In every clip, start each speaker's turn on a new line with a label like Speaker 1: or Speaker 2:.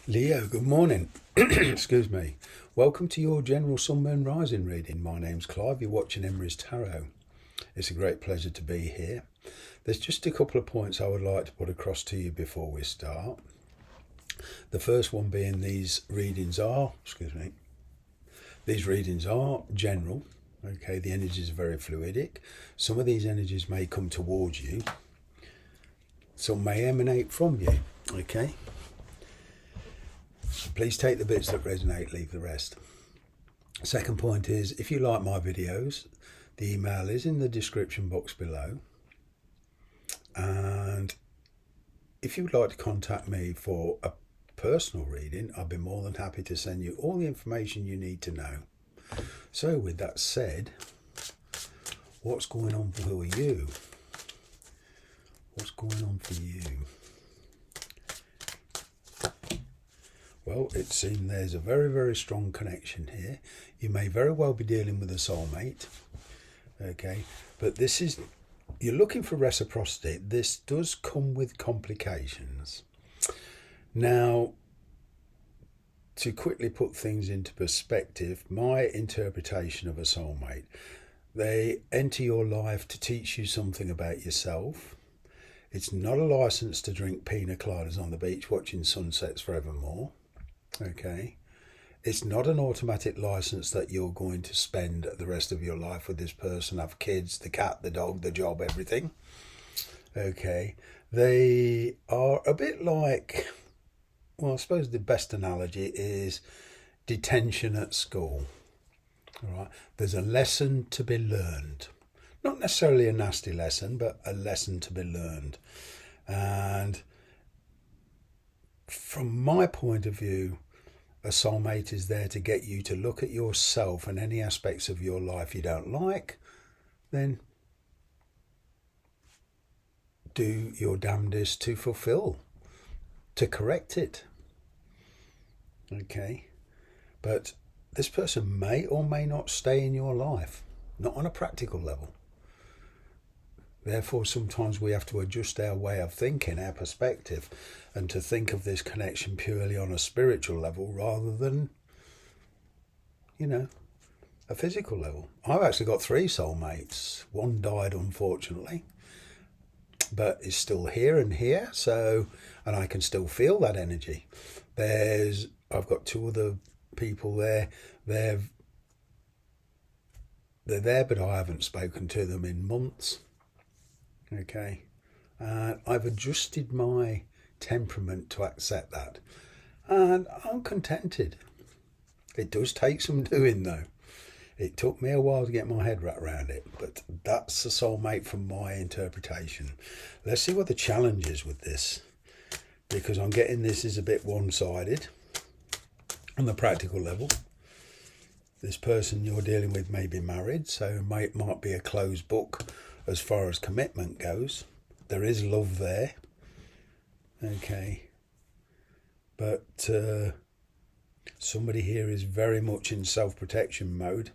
Speaker 1: Leo, good morning. Excuse me. Welcome to your general sun, moon, rising reading. My name's Clive. You're watching Emery's Tarot. It's a great pleasure to be here. There's just a couple of points I would like to put across to you before we start. The first one being these readings are general. Okay, the energies are very fluidic. Some of these energies may come towards you. Some may emanate from you. Okay. Please take the bits that resonate, leave the rest. Second point is, if you like my videos, the email is in the description box below. And if you would like to contact me for a personal reading, I'd be more than happy to send you all the information you need to know. So with that said, what's going on for you? What's going on for you? Well, it seems there's a very, very strong connection here. You may very well be dealing with a soulmate, okay? But this is, you're looking for reciprocity. This does come with complications. Now, to quickly put things into perspective, my interpretation of a soulmate, they enter your life to teach you something about yourself. It's not a license to drink pina coladas on the beach watching sunsets forevermore. Okay, it's not an automatic license that you're going to spend the rest of your life with this person, have kids, the cat, the dog, the job, everything. Okay, they are a bit like, well, I suppose the best analogy is detention at school. All right, there's a lesson to be learned, not necessarily a nasty lesson, but a lesson to be learned. And from my point of view, a soulmate is there to get you to look at yourself and any aspects of your life you don't like, then do your damnedest to fulfill, to correct it. Okay, but this person may or may not stay in your life, not on a practical level. Therefore, sometimes we have to adjust our way of thinking, our perspective, and to think of this connection purely on a spiritual level rather than, a physical level. I've actually got 3 soulmates. One died, unfortunately, but is still here and here, and I can still feel that energy. I've got 2 other people there. They're there, but I haven't spoken to them in months. Okay, and I've adjusted my temperament to accept that, and I'm contented. It does take some doing though. It took me a while to get my head wrapped around it, but that's a soulmate from my interpretation. Let's see what the challenge is with this, because I'm getting this is a bit one-sided on the practical level. This person you're dealing with may be married, so it might be a closed book as far as commitment goes. There is love there. Okay. But somebody here is very much in self-protection mode.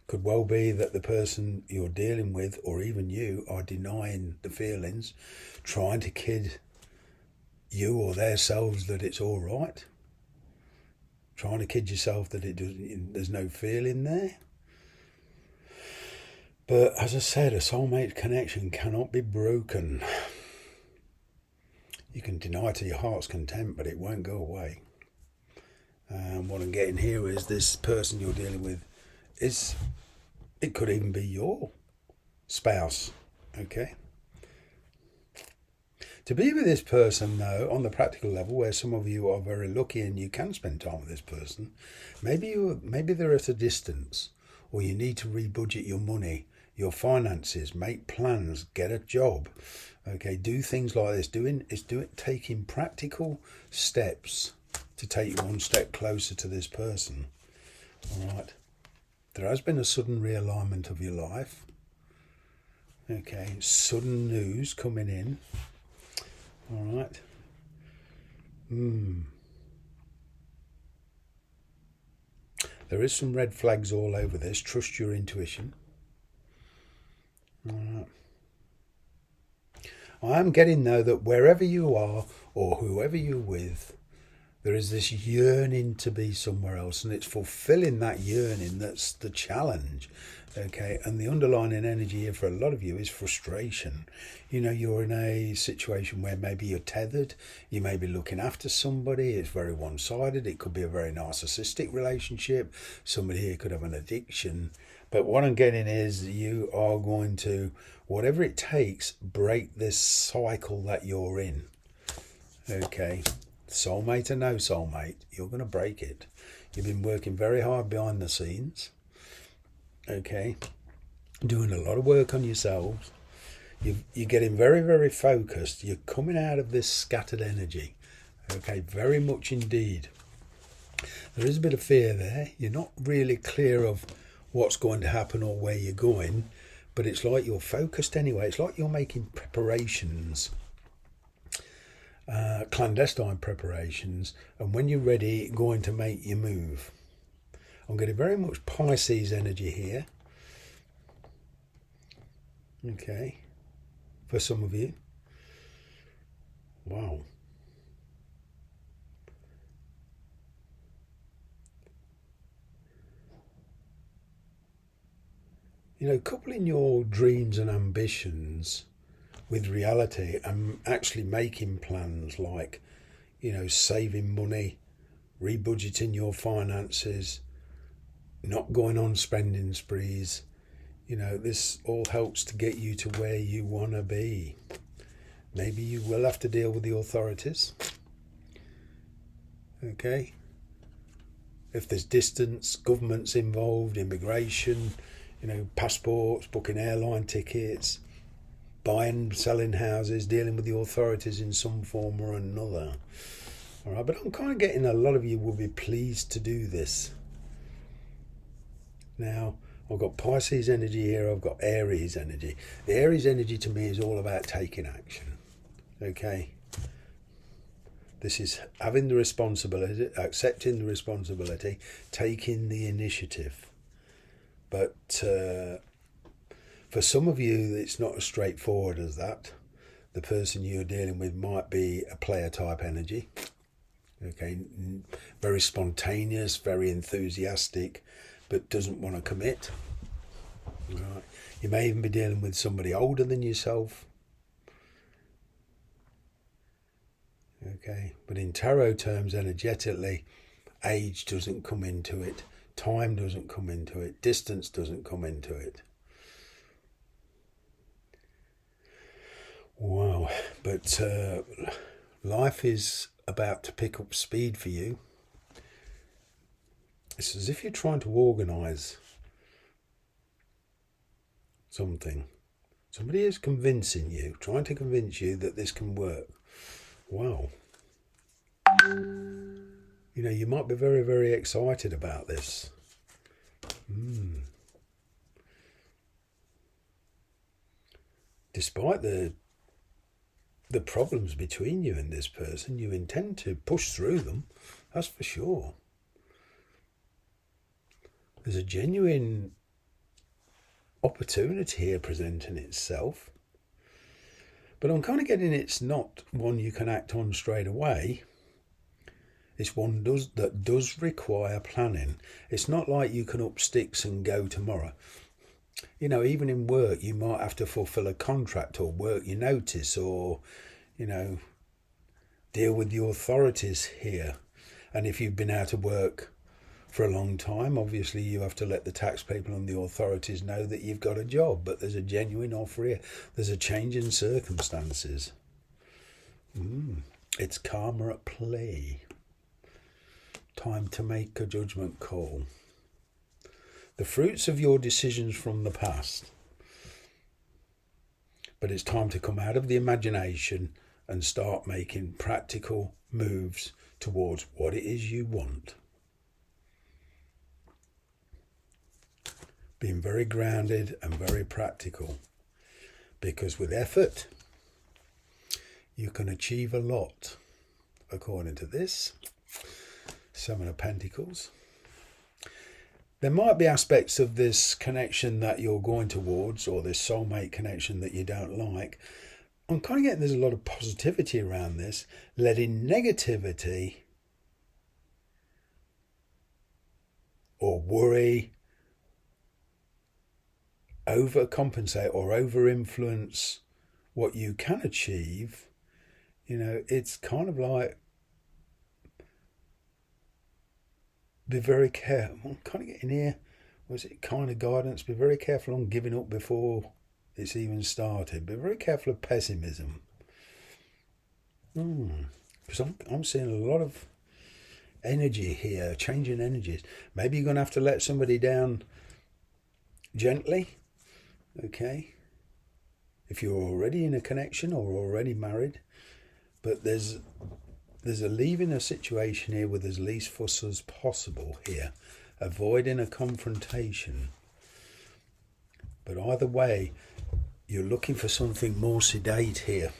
Speaker 1: Could well be that the person you're dealing with, or even you, are denying the feelings, trying to kid you or their selves that it's all right. Trying to kid yourself that there's no feeling there. But as I said, a soulmate connection cannot be broken. You can deny to your heart's content, but it won't go away. And what I'm getting here is this person you're dealing with it could even be your spouse, okay? To be with this person, though, on the practical level, where some of you are very lucky and you can spend time with this person, maybe they're at a distance, or you need to rebudget your money, your finances, make plans, get a job. Okay, do things like this. Taking practical steps to take you one step closer to this person. All right. There has been a sudden realignment of your life. Okay, sudden news coming in. All right. There is some red flags all over this. Trust your intuition. All right. I am getting, though, that wherever you are or whoever you're with, there is this yearning to be somewhere else, and it's fulfilling that yearning that's the challenge. Okay, and the underlying energy here for a lot of you is frustration. You know, you're in a situation where maybe you're tethered, you may be looking after somebody, it's very one-sided, it could be a very narcissistic relationship, somebody here could have an addiction. But what I'm getting is you are going to, whatever it takes, break this cycle that you're in. Okay, soulmate or no soulmate, you're going to break it. You've been working very hard behind the scenes. Okay, doing a lot of work on yourselves. You're getting very, very focused. You're coming out of this scattered energy. Okay, very much indeed. There is a bit of fear there. You're not really clear of what's going to happen or where you're going, but it's like you're focused anyway. It's like you're making preparations, clandestine preparations, and when you're ready, going to make your move. I'm getting very much Pisces energy here. Okay. For some of you. Wow. You know, coupling your dreams and ambitions with reality and actually making plans like, you know, saving money, rebudgeting your finances, not going on spending sprees. You know, this all helps to get you to where you want to be. Maybe you will have to deal with the authorities. Okay. If there's distance, government's involved, immigration, you know, passports, booking airline tickets, buying, selling houses, dealing with the authorities in some form or another. All right, but I'm kind of getting a lot of you will be pleased to do this. Now, I've got Pisces energy here, I've got Aries energy. The Aries energy to me is all about taking action. Okay? This is having the responsibility, accepting the responsibility, taking the initiative. But for some of you, it's not as straightforward as that. The person you're dealing with might be a player type energy. Okay? Very spontaneous, very enthusiastic, but doesn't want to commit. Right. You may even be dealing with somebody older than yourself. Okay, but in tarot terms, energetically, age doesn't come into it, time doesn't come into it, distance doesn't come into it. Wow, but life is about to pick up speed for you. It's as if you're trying to organise something. Somebody is convincing you, trying to convince you that this can work. Wow. You know, you might be very, very excited about this. Despite the problems between you and this person, you intend to push through them, that's for sure. There's a genuine opportunity here presenting itself, but I'm kind of getting it's not one you can act on straight away. It's one that does require planning. It's not like you can up sticks and go tomorrow. You know, even in work, you might have to fulfill a contract or work your notice or, you know, deal with the authorities here. And if you've been out of work for a long time, obviously you have to let the tax people and the authorities know that you've got a job, but there's a genuine offer here. There's a change in circumstances. It's karma at play. Time to make a judgment call. The fruits of your decisions from the past. But it's time to come out of the imagination and start making practical moves towards what it is you want. Being very grounded and very practical. Because with effort, you can achieve a lot. According to this, Seven of Pentacles. There might be aspects of this connection that you're going towards, or this soulmate connection that you don't like. I'm kind of getting there's a lot of positivity around this, letting negativity or worry overcompensate or over-influence what you can achieve. You know, it's kind of like, be very careful. I'm kind of getting here, was it kind of guidance? Be very careful on giving up before it's even started. Be very careful of pessimism. Because I'm seeing a lot of energy here, changing energies. Maybe you're going to have to let somebody down gently, okay? If you're already in a connection or already married. But there's a leaving a situation here with as least fuss as possible here, avoiding a confrontation. But either way, you're looking for something more sedate here.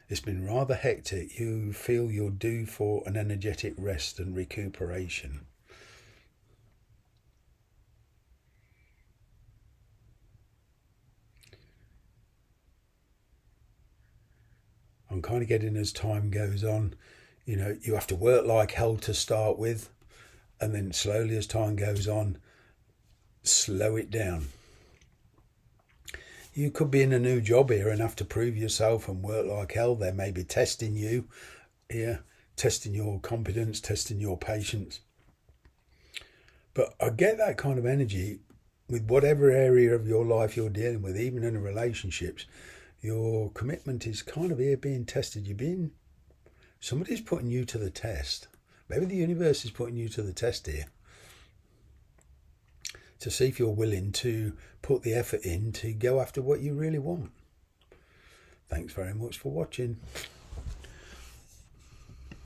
Speaker 1: It's been rather hectic. You feel you're due for an energetic rest and recuperation. I'm kind of getting, as time goes on, you know, you have to work like hell to start with, and then slowly as time goes on, slow it down. You could be in a new job here and have to prove yourself and work like hell. They may be testing you here, testing your competence, testing your patience. But I get that kind of energy with whatever area of your life you're dealing with, even in relationships. Your commitment is kind of here being tested. Somebody's putting you to the test. Maybe the universe is putting you to the test here to see if you're willing to put the effort in to go after what you really want. Thanks very much for watching.